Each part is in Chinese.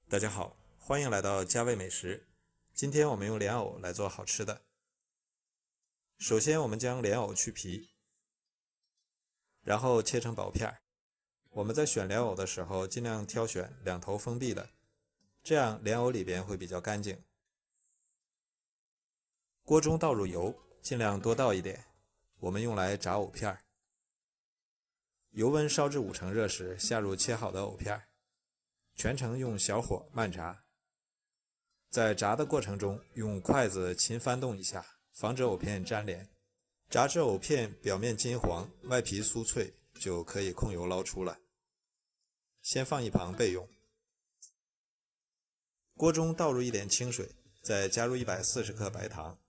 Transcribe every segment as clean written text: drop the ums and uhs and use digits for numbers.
大家好，欢迎来到家味美食。今天我们用莲藕来做好吃的。首先我们将莲藕去皮，然后切成薄片。我们在选莲藕的时候尽量挑选两头封闭的，这样莲藕里边会比较干净。锅中倒入油，尽量多倒一点，我们用来炸藕片。油温烧至5成热时，下入切好的藕片，全程用小火慢炸。在炸的过程中，用筷子勤翻动一下，防止藕片粘连。炸至藕片表面金黄，外皮酥脆，就可以控油捞出了。先放一旁备用。锅中倒入一点清水，再加入140克白糖，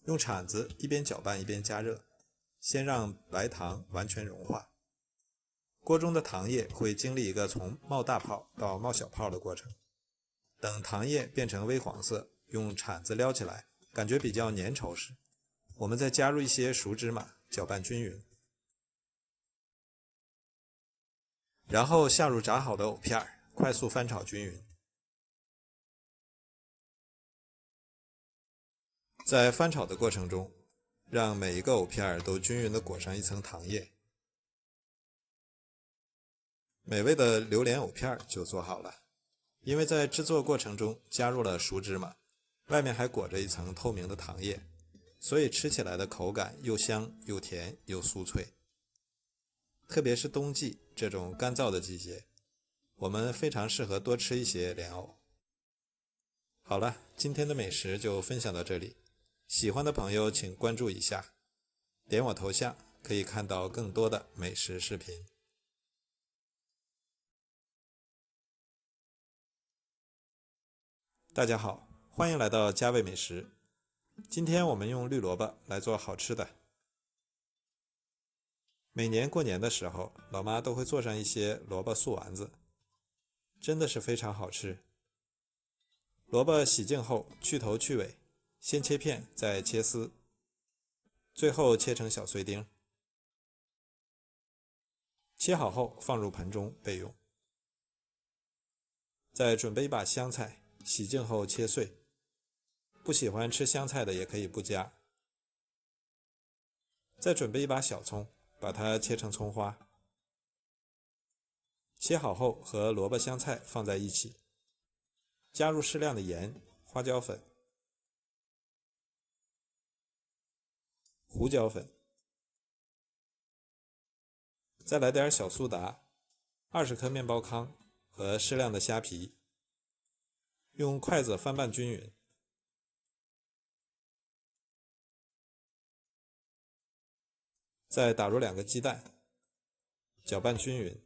用铲子一边搅拌一边加热，先让白糖完全融化。锅中的糖液会经历一个从冒大泡到冒小泡的过程。等糖液变成微黄色，用铲子撩起来，感觉比较粘稠时，我们再加入一些熟芝麻，搅拌均匀，然后下入炸好的藕片，快速翻炒均匀。在翻炒的过程中，让每一个藕片都均匀地裹上一层糖液。美味的榴莲藕片就做好了。因为在制作过程中加入了熟芝麻，外面还裹着一层透明的糖液，所以吃起来的口感又香又甜又酥脆。特别是冬季这种干燥的季节，我们非常适合多吃一些莲藕。好了，今天的美食就分享到这里，喜欢的朋友请关注一下，点我头像可以看到更多的美食视频。大家好，欢迎来到家味美食。今天我们用绿萝卜来做好吃的。每年过年的时候，老妈都会做上一些萝卜素丸子，真的是非常好吃。萝卜洗净后去头去尾，先切片再切丝，最后切成小碎丁。切好后放入盆中备用。再准备一把香菜，洗净后切碎。不喜欢吃香菜的也可以不加。再准备一把小葱，把它切成葱花。切好后和萝卜香菜放在一起，加入适量的盐、花椒粉、胡椒粉，再来点小苏打、20克面包糠和适量的虾皮，用筷子翻拌均匀。再打入2个鸡蛋，搅拌均匀。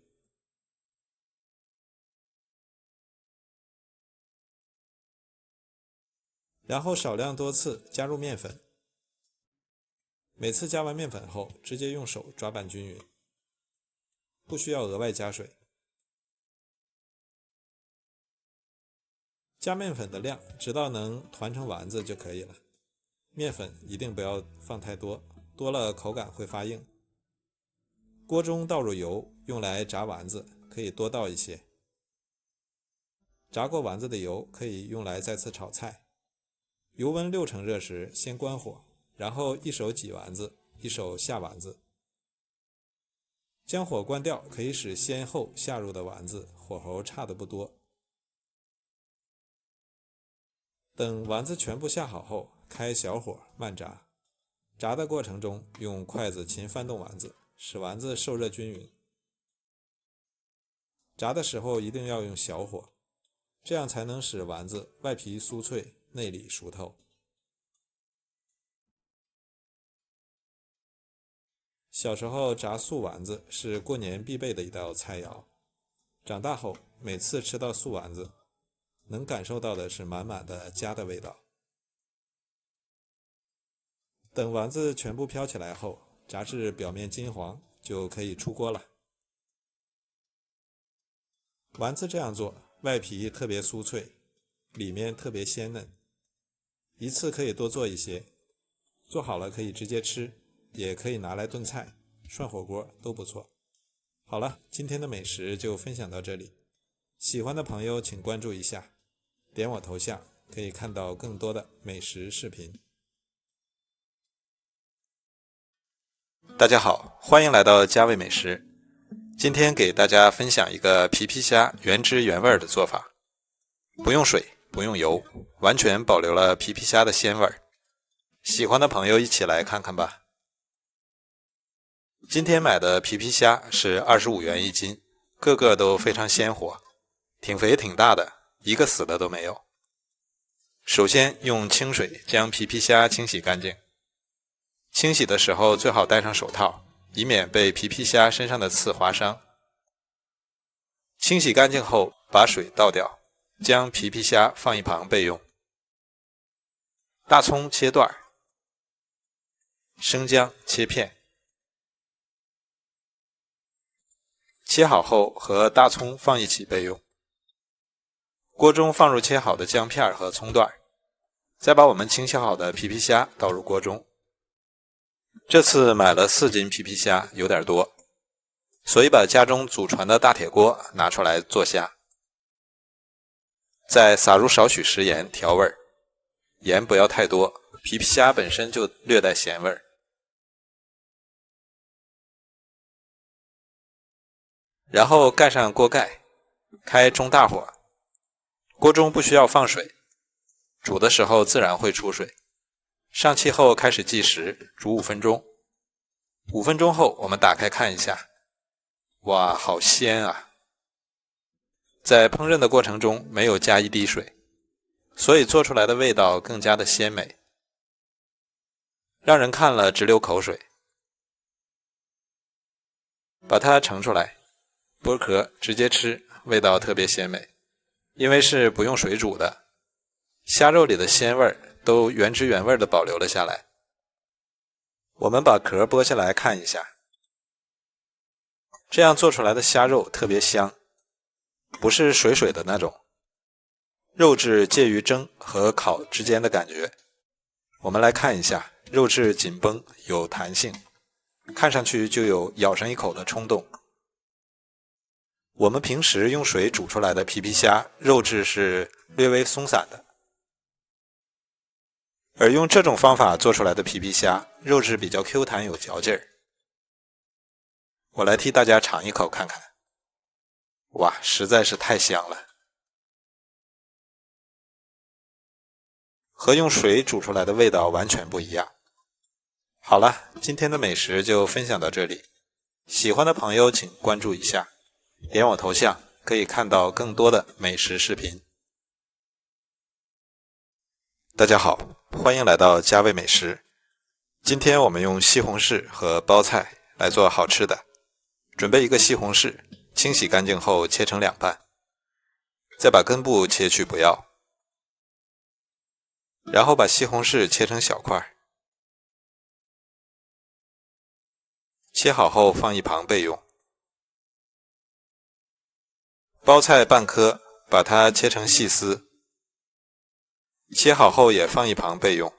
然后少量多次加入面粉，每次加完面粉后直接用手抓拌均匀，不需要额外加水。加面粉的量直到能团成丸子就可以了，面粉一定不要放太多，多了口感会发硬。锅中倒入油，用来炸丸子，可以多倒一些。炸过丸子的油可以用来再次炒菜。油温6成热时先关火，然后一手挤丸子，一手下丸子。将火关掉可以使先后下入的丸子火候差的不多。等丸子全部下好后，开小火慢炸。炸的过程中用筷子勤翻动丸子，使丸子受热均匀。炸的时候一定要用小火，这样才能使丸子外皮酥脆，内里熟透。小时候炸素丸子是过年必备的一道菜肴，长大后每次吃到素丸子，能感受到的是满满的家的味道。等丸子全部飘起来后，炸至表面金黄，就可以出锅了。丸子这样做，外皮特别酥脆，里面特别鲜嫩，一次可以多做一些，做好了可以直接吃，也可以拿来炖菜、涮火锅都不错。好了，今天的美食就分享到这里，喜欢的朋友请关注一下，点我头像可以看到更多的美食视频。大家好，欢迎来到家味美食。今天给大家分享一个皮皮虾原汁原味的做法，不用水，不用油，完全保留了皮皮虾的鲜味。喜欢的朋友一起来看看吧。今天买的皮皮虾是25元一斤，个个都非常鲜活，挺肥挺大的，一个死的都没有。首先用清水将皮皮虾清洗干净，清洗的时候最好戴上手套，以免被皮皮虾身上的刺划伤。清洗干净后把水倒掉，将皮皮虾放一旁备用。大葱切段，生姜切片，切好后和大葱放一起备用。锅中放入切好的姜片和葱段，再把我们清洗好的皮皮虾倒入锅中。这次买了4斤皮皮虾，有点多，所以把家中祖传的大铁锅拿出来做虾。再撒入少许食盐调味，盐不要太多，皮皮虾本身就略带咸味。然后盖上锅盖，开中大火，锅中不需要放水，煮的时候自然会出水。上气后开始计时，煮5分钟。5分钟后我们打开看一下，哇，好鲜啊！在烹饪的过程中没有加一滴水，所以做出来的味道更加的鲜美，让人看了直流口水。把它盛出来，剥壳直接吃，味道特别鲜美。因为是不用水煮的，虾肉里的鲜味都原汁原味的保留了下来。我们把壳剥下来看一下，这样做出来的虾肉特别香，不是水水的那种，肉质介于蒸和烤之间的感觉。我们来看一下，肉质紧绷有弹性，看上去就有咬上一口的冲动。我们平时用水煮出来的皮皮虾肉质是略微松散的，而用这种方法做出来的皮皮虾肉质比较 Q 弹有嚼劲儿。我来替大家尝一口看看，哇，实在是太香了，和用水煮出来的味道完全不一样。好了，今天的美食就分享到这里，喜欢的朋友请关注一下，点我头像可以看到更多的美食视频。大家好，欢迎来到家味美食。今天我们用西红柿和包菜来做好吃的。准备一个西红柿，清洗干净后切成2半，再把根部切去不要，然后把西红柿切成小块，切好后放一旁备用。包菜半颗，把它切成细丝，切好后也放一旁备用。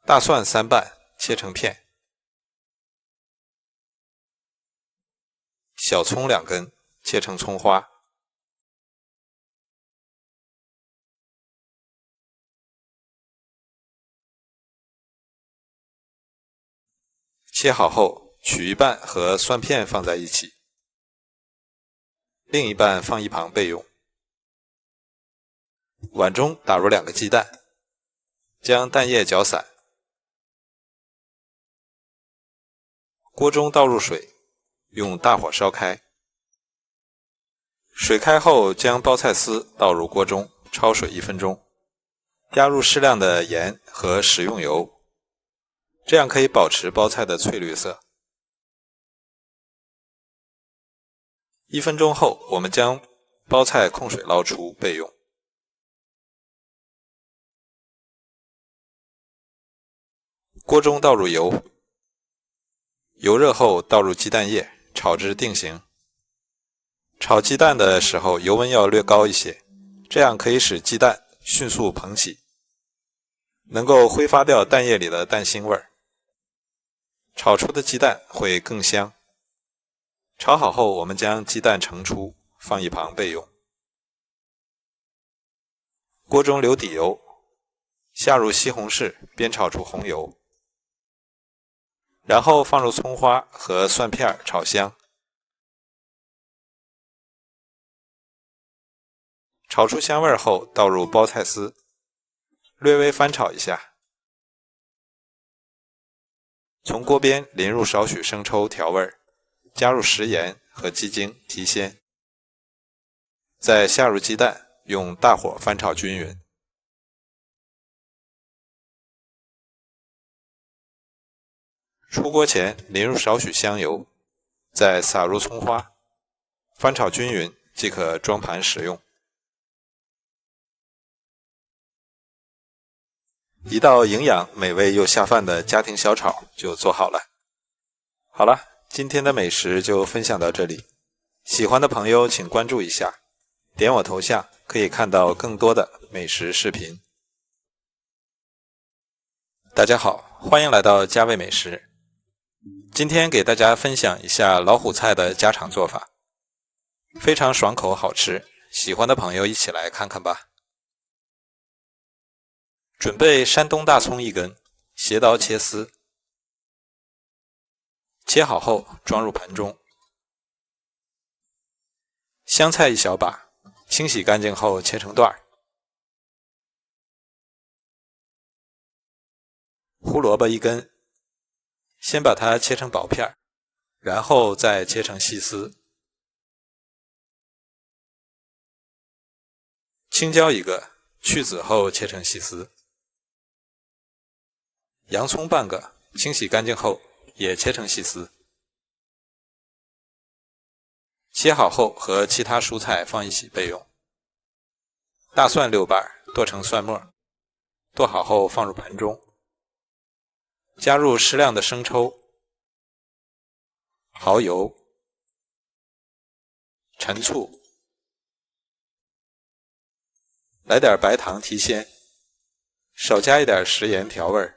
大蒜3瓣，切成片。小葱2根，切成葱花。切好后，取一半和蒜片放在一起，另一半放一旁备用。碗中打入2个鸡蛋，将蛋液搅散。锅中倒入水，用大火烧开。水开后，将包菜丝倒入锅中，焯水1分钟，加入适量的盐和食用油，这样可以保持包菜的翠绿色。1分钟后，我们将包菜控水捞出备用。锅中倒入油，油热后倒入鸡蛋液，炒至定型。炒鸡蛋的时候油温要略高一些，这样可以使鸡蛋迅速膨起，能够挥发掉蛋液里的蛋腥味，炒出的鸡蛋会更香。炒好后，我们将鸡蛋盛出，放一旁备用。锅中留底油，下入西红柿，煸炒出红油，然后放入葱花和蒜片炒香。炒出香味后，倒入包菜丝，略微翻炒一下。从锅边淋入少许生抽调味，加入食盐和鸡精提鲜，再下入鸡蛋，用大火翻炒均匀。出锅前淋入少许香油，再撒入葱花，翻炒均匀即可装盘食用。一道营养、美味又下饭的家庭小炒就做好了。好了，今天的美食就分享到这里。喜欢的朋友请关注一下，点我头像可以看到更多的美食视频。大家好，欢迎来到家味美食。今天给大家分享一下老虎菜的家常做法，非常爽口好吃，喜欢的朋友一起来看看吧。准备山东大葱1根，斜刀切丝，切好后装入盆中。香菜1小把，清洗干净后切成段。胡萝卜1根，先把它切成薄片，然后再切成细丝。青椒1个，去籽后切成细丝。洋葱半个，清洗干净后也切成细丝。切好后和其他蔬菜放一起备用。大蒜6瓣，剁成蒜末，剁好后放入盆中。加入适量的生抽、蚝油、陈醋，来点白糖提鲜，少加一点食盐调味。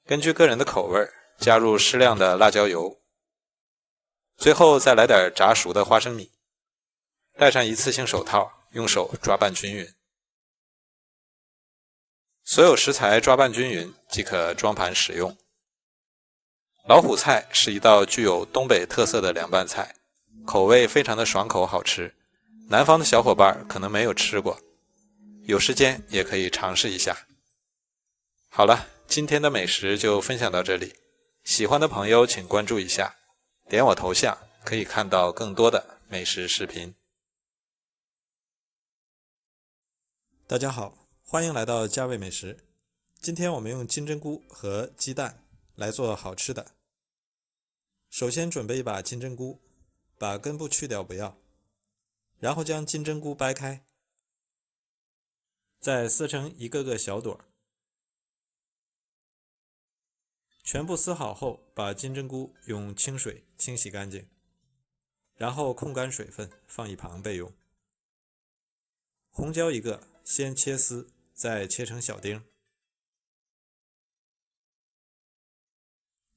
根据个人的口味，加入适量的辣椒油，最后再来点炸熟的花生米，戴上一次性手套，用手抓拌均匀。所有食材抓拌均匀即可装盘使用。老虎菜是一道具有东北特色的凉拌菜，口味非常的爽口好吃，南方的小伙伴可能没有吃过，有时间也可以尝试一下。好了，今天的美食就分享到这里，喜欢的朋友请关注一下，点我头像可以看到更多的美食视频。大家好，欢迎来到家味美食。今天我们用金针菇和鸡蛋来做好吃的。首先准备一把金针菇，把根部去掉不要，然后将金针菇掰开，再撕成一个个小朵。全部撕好后，把金针菇用清水清洗干净，然后控干水分，放一旁备用。红椒1个，先切丝，再切成小丁。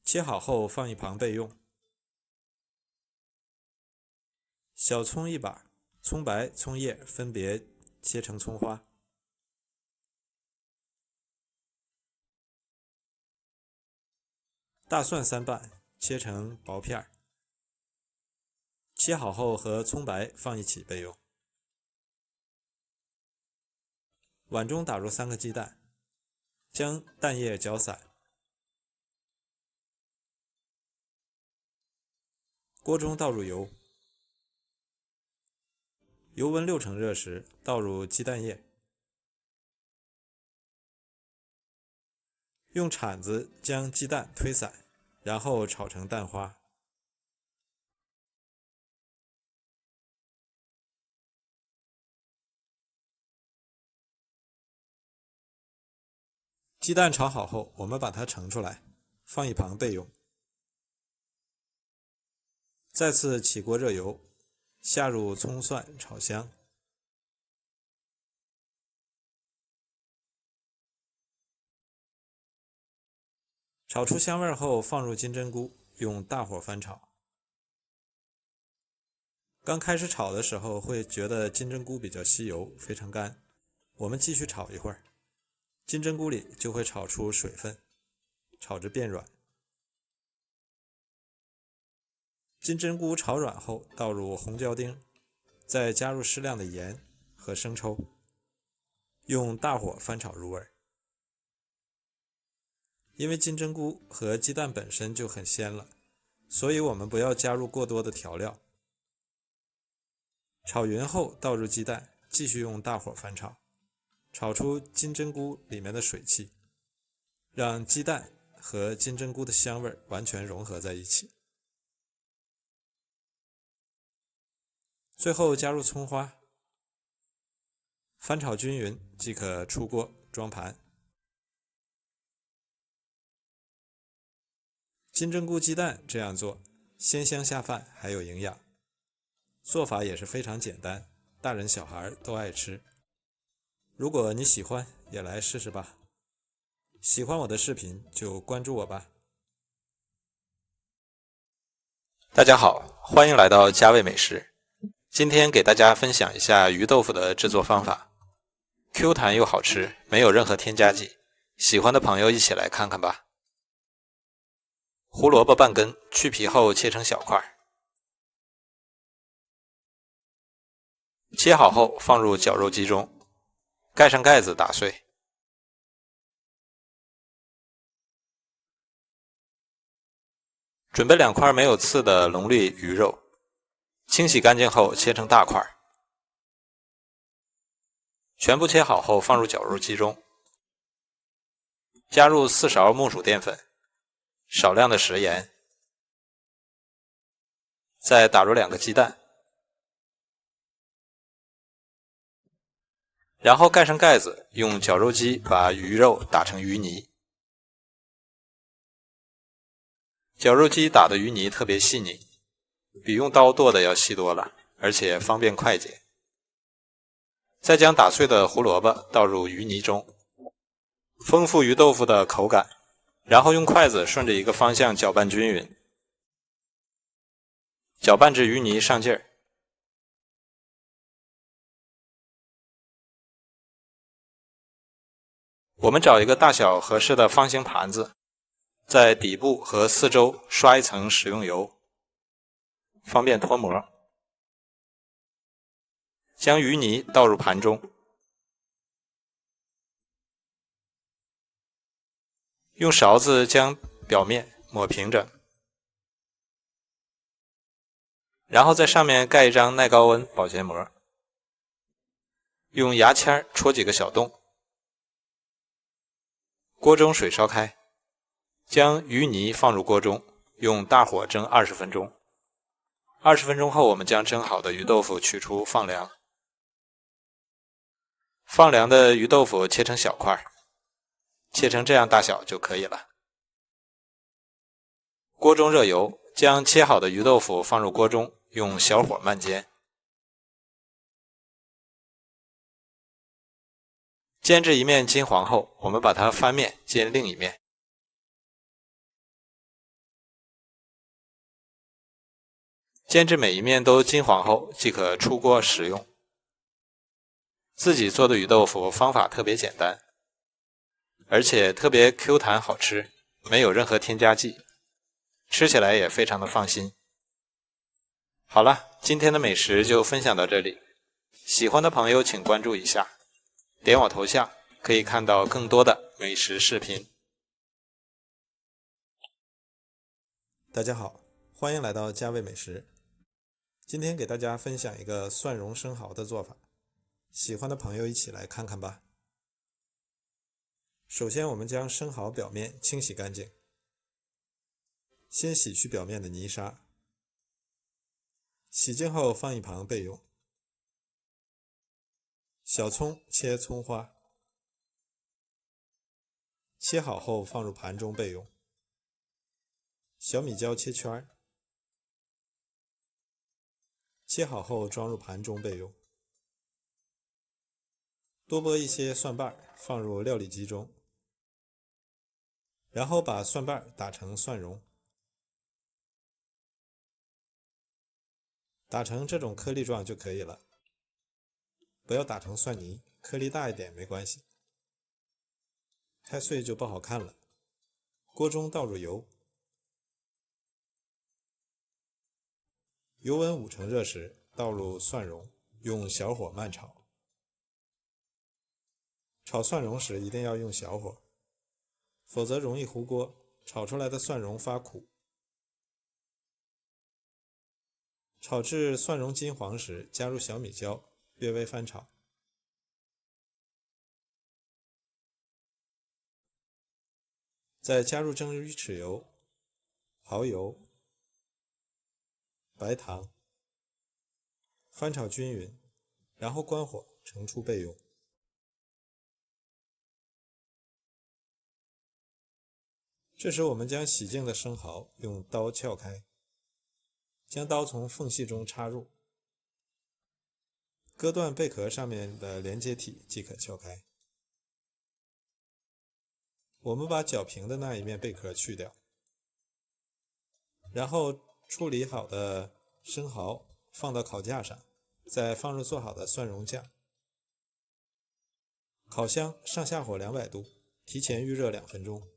切好后放一旁备用。小葱1把，葱白、葱叶分别切成葱花。大蒜3瓣，切成薄片。切好后和葱白放一起备用。碗中打入3个鸡蛋，将蛋液搅散。锅中倒入油，油温6成热时，倒入鸡蛋液，用铲子将鸡蛋推散，然后炒成蛋花。鸡蛋炒好后，我们把它盛出来，放一旁备用。再次起锅热油，下入葱蒜炒香。炒出香味后，放入金针菇，用大火翻炒。刚开始炒的时候会觉得金针菇比较吸油，非常干。我们继续炒一会儿，金针菇里就会炒出水分，炒至变软。金针菇炒软后，倒入红椒丁，再加入适量的盐和生抽，用大火翻炒入味。因为金针菇和鸡蛋本身就很鲜了，所以我们不要加入过多的调料。炒匀后倒入鸡蛋，继续用大火翻炒，炒出金针菇里面的水汽，让鸡蛋和金针菇的香味完全融合在一起。最后加入葱花，翻炒均匀即可出锅装盘。金针菇鸡蛋这样做，鲜香下饭，还有营养。做法也是非常简单，大人小孩都爱吃。如果你喜欢，也来试试吧。喜欢我的视频就关注我吧。大家好，欢迎来到家味美食。今天给大家分享一下鱼豆腐的制作方法。Q 弹又好吃，没有任何添加剂。喜欢的朋友一起来看看吧。胡萝卜半根，去皮后切成小块。切好后放入绞肉机中，盖上盖子打碎。准备2块没有刺的龙利鱼肉，清洗干净后切成大块。全部切好后放入绞肉机中，加入4勺木薯淀粉，少量的食盐，再打入2个鸡蛋，然后盖上盖子，用绞肉机把鱼肉打成鱼泥。绞肉机打的鱼泥特别细腻，比用刀剁的要细多了，而且方便快捷。再将打碎的胡萝卜倒入鱼泥中，丰富鱼豆腐的口感，然后用筷子顺着一个方向搅拌均匀，搅拌至鱼泥上劲儿。我们找一个大小合适的方形盘子，在底部和四周刷一层食用油，方便脱模。将鱼泥倒入盘中，用勺子将表面抹平整，然后在上面盖一张耐高温保鲜膜，用牙签戳几个小洞。锅中水烧开，将鱼泥放入锅中，用大火蒸20分钟。20分钟后，我们将蒸好的鱼豆腐取出放凉。放凉的鱼豆腐切成小块，切成这样大小就可以了。锅中热油，将切好的鱼豆腐放入锅中，用小火慢煎。煎至一面金黄后，我们把它翻面煎另一面。煎至每一面都金黄后，即可出锅食用。自己做的鱼豆腐方法特别简单，而且特别 Q 弹好吃，没有任何添加剂，吃起来也非常的放心。好了，今天的美食就分享到这里，喜欢的朋友请关注一下，点我头像可以看到更多的美食视频。大家好，欢迎来到家味美食。今天给大家分享一个蒜蓉生蚝的做法，喜欢的朋友一起来看看吧。首先我们将生蚝表面清洗干净，先洗去表面的泥沙，洗净后放一旁备用。小葱切葱花，切好后放入盘中备用。小米椒切圈，切好后装入盘中备用。多剥一些蒜瓣放入料理机中，然后把蒜瓣打成蒜蓉，打成这种颗粒状就可以了，不要打成蒜泥，颗粒大一点没关系，太碎就不好看了。锅中倒入油，油温5成热时，倒入蒜蓉，用小火慢炒。炒蒜蓉时一定要用小火，否则容易糊锅，炒出来的蒜蓉发苦。炒至蒜蓉金黄时，加入小米椒，略微翻炒。再加入蒸鱼豉油、蚝油、白糖，翻炒均匀，然后关火，盛出备用。这时我们将洗净的生蚝用刀撬开，将刀从缝隙中插入，割断贝壳上面的连接体即可撬开。我们把较平的那一面贝壳去掉，然后处理好的生蚝放到烤架上，再放入做好的蒜蓉酱。烤箱上下火200度，提前预热2分钟。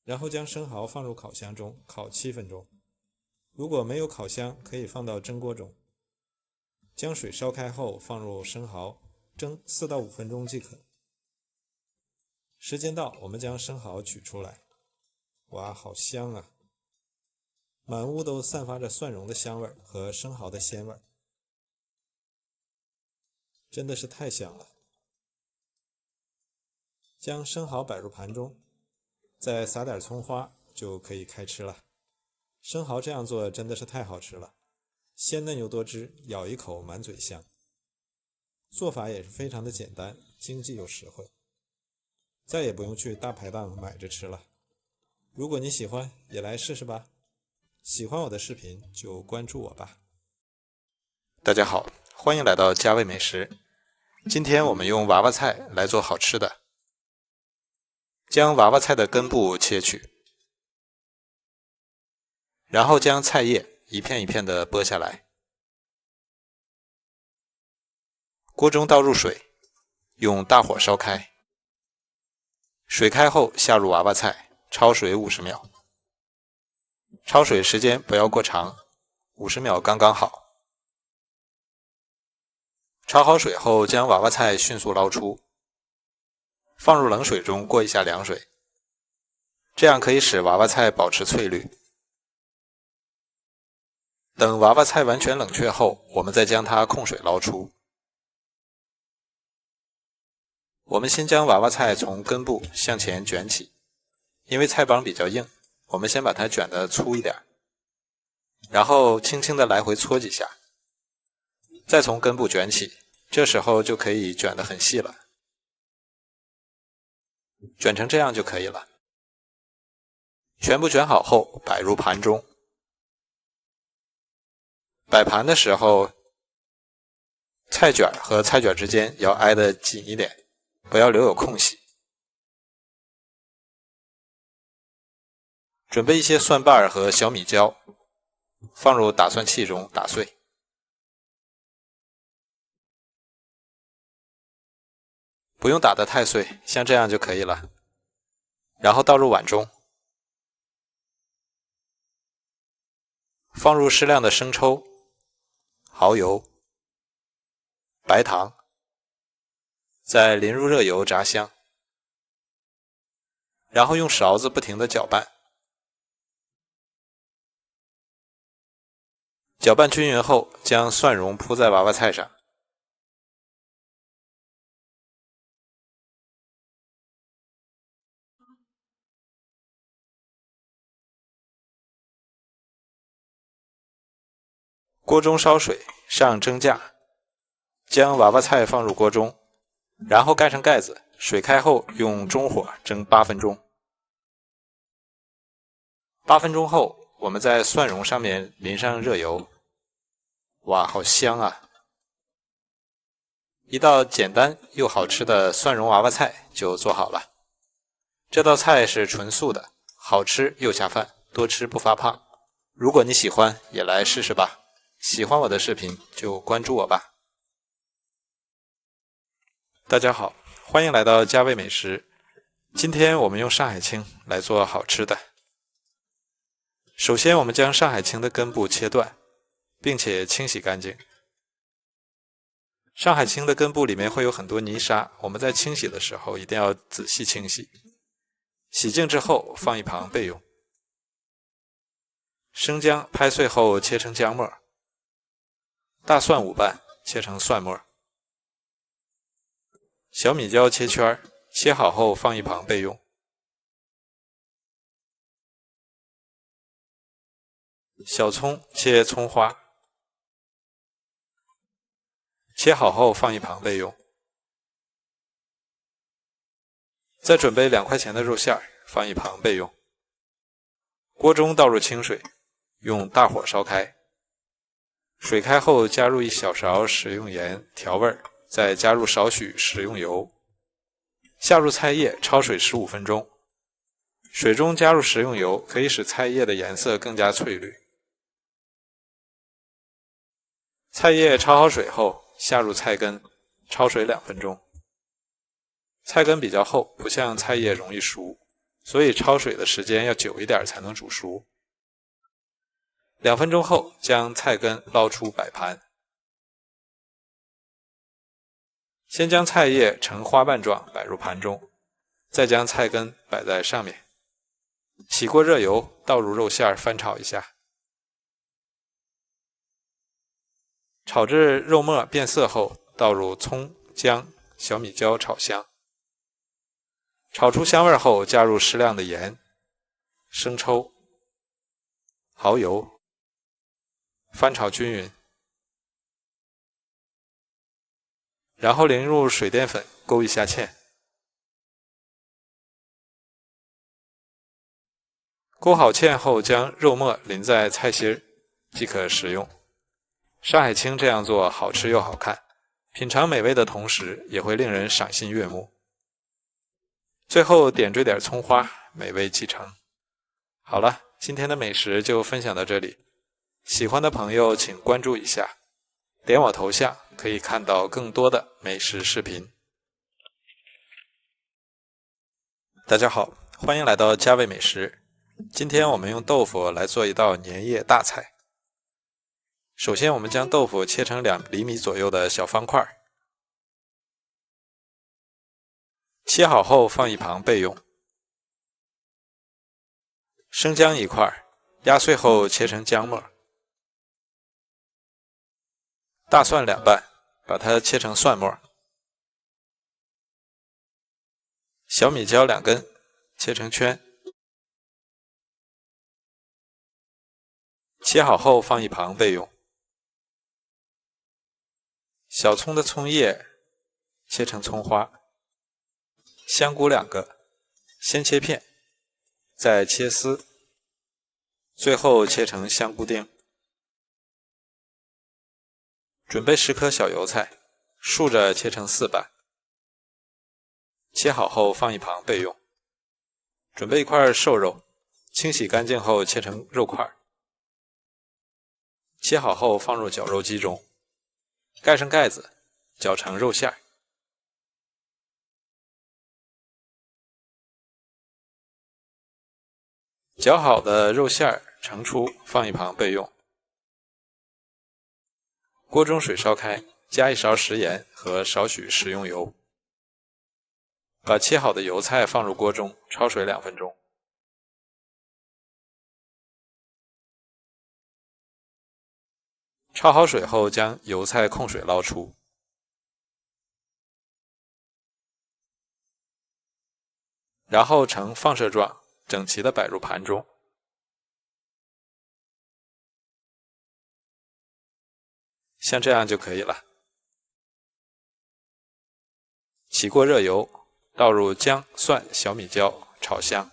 然后将生蚝放入烤箱中烤7分钟。如果没有烤箱，可以放到蒸锅中。将水烧开后放入生蚝，蒸4到5分钟即可。时间到，我们将生蚝取出来。哇，好香啊！满屋都散发着蒜蓉的香味和生蚝的鲜味，真的是太香了。将生蚝摆入盘中，再撒点葱花，就可以开吃了。生蚝这样做真的是太好吃了，鲜嫩又多汁，咬一口满嘴香。做法也是非常的简单，经济又实惠，再也不用去大排档买着吃了。如果你喜欢，也来试试吧。喜欢我的视频就关注我吧。大家好，欢迎来到家味美食。今天我们用娃娃菜来做好吃的。将娃娃菜的根部切去，然后将菜叶一片一片的剥下来。锅中倒入水，用大火烧开。水开后下入娃娃菜，焯水50秒。焯水时间不要过长，50秒刚刚好。焯好水后，将娃娃菜迅速捞出，放入冷水中过一下凉水，这样可以使娃娃菜保持翠绿。等娃娃菜完全冷却后，我们再将它控水捞出。我们先将娃娃菜从根部向前卷起，因为菜帮比较硬，我们先把它卷得粗一点，然后轻轻地来回搓几下，再从根部卷起，这时候就可以卷得很细了。卷成这样就可以了。全部卷好后摆入盘中。摆盘的时候，菜卷和菜卷之间要挨得紧一点，不要留有空隙。准备一些蒜瓣和小米椒，放入打蒜器中打碎。不用打得太碎，像这样就可以了。然后倒入碗中，放入适量的生抽、蚝油、白糖，再淋入热油炸香，然后用勺子不停地搅拌。搅拌均匀后，将蒜蓉铺在娃娃菜上。锅中烧水，上蒸架，将娃娃菜放入锅中，然后盖上盖子，水开后用中火蒸8分钟。8分钟后，我们在蒜蓉上面淋上热油。哇，好香啊！一道简单又好吃的蒜蓉娃娃菜就做好了。这道菜是纯素的，好吃又下饭，多吃不发胖。如果你喜欢，也来试试吧。喜欢我的视频就关注我吧。大家好，欢迎来到家味美食。今天我们用上海青来做好吃的。首先我们将上海青的根部切断，并且清洗干净。上海青的根部里面会有很多泥沙，我们在清洗的时候一定要仔细清洗。洗净之后放一旁备用。生姜拍碎后切成姜末，大蒜5瓣切成蒜末，小米椒切圈，切好后放一旁备用。小葱切葱花，切好后放一旁备用。再准备2块钱的肉馅，放一旁备用。锅中倒入清水，用大火烧开。水开后加入1小勺食用盐调味，再加入少许食用油。下入菜叶，焯水15分钟。水中加入食用油，可以使菜叶的颜色更加翠绿。菜叶焯好水后，下入菜根，焯水2分钟。菜根比较厚，不像菜叶容易熟，所以焯水的时间要久一点才能煮熟。2分钟后，将菜根捞出摆盘。先将菜叶呈花瓣状摆入盘中，再将菜根摆在上面。起锅热油，倒入肉馅翻炒一下。炒至肉末变色后，倒入葱、姜、小米椒炒香。炒出香味后，加入适量的盐、生抽、蚝油，翻炒均匀，然后淋入水淀粉勾一下芡。勾好芡后，将肉末淋在菜心即可食用。上海青这样做好吃又好看，品尝美味的同时也会令人赏心悦目。最后点缀点葱花，美味继承。好了，今天的美食就分享到这里，喜欢的朋友请关注一下，点我头像可以看到更多的美食视频。大家好，欢迎来到家味美食。今天我们用豆腐来做一道年夜大菜。首先我们将豆腐切成2厘米左右的小方块，切好后放一旁备用。生姜1块，压碎后切成姜末。大蒜2瓣，把它切成蒜末。小米椒2根，切成圈。切好后放一旁备用。小葱的葱叶切成葱花。香菇2个，先切片，再切丝，最后切成香菇丁。准备10颗小油菜，竖着切成4瓣，切好后放一旁备用。准备1块瘦肉，清洗干净后切成肉块，切好后放入绞肉机中，盖上盖子，绞成肉馅。绞好的肉馅盛出，放一旁备用。锅中水烧开，加1勺食盐和少许食用油，把切好的油菜放入锅中，焯水2分钟。焯好水后，将油菜控水捞出，然后呈放射状整齐地摆入盘中。像这样就可以了。起锅热油，倒入姜、蒜、小米椒炒香。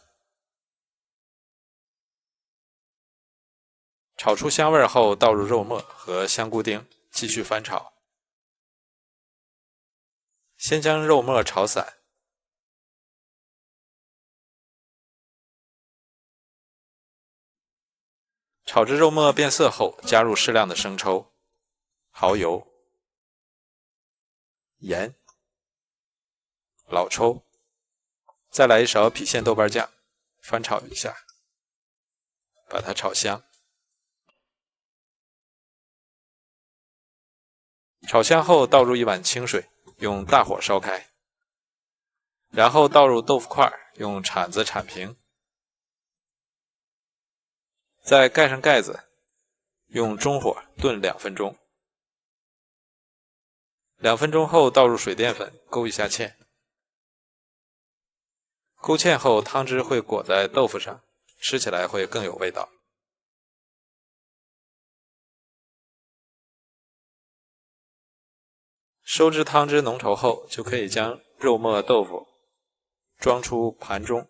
炒出香味后，倒入肉末和香菇丁，继续翻炒。先将肉末炒散，炒至肉末变色后，加入适量的生抽、蚝油、盐、老抽，再来一勺郫县豆瓣酱，翻炒一下，把它炒香。炒香后倒入一碗清水，用大火烧开，然后倒入豆腐块，用铲子铲平，再盖上盖子，用中火炖2分钟。2分钟后倒入水淀粉，勾一下芡。勾芡后，汤汁会裹在豆腐上，吃起来会更有味道。收汁汤汁浓稠后，就可以将肉末豆腐装出盘中。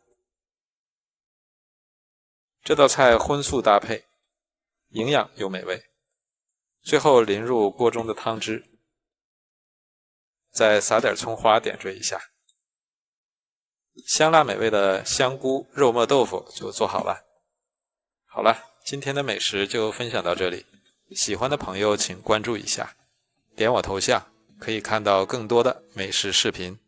这道菜荤素搭配，营养又美味。最后淋入锅中的汤汁，再撒点葱花点缀一下。香辣美味的香菇肉末豆腐就做好了。好了，今天的美食就分享到这里，喜欢的朋友请关注一下，点我头像可以看到更多的美食视频。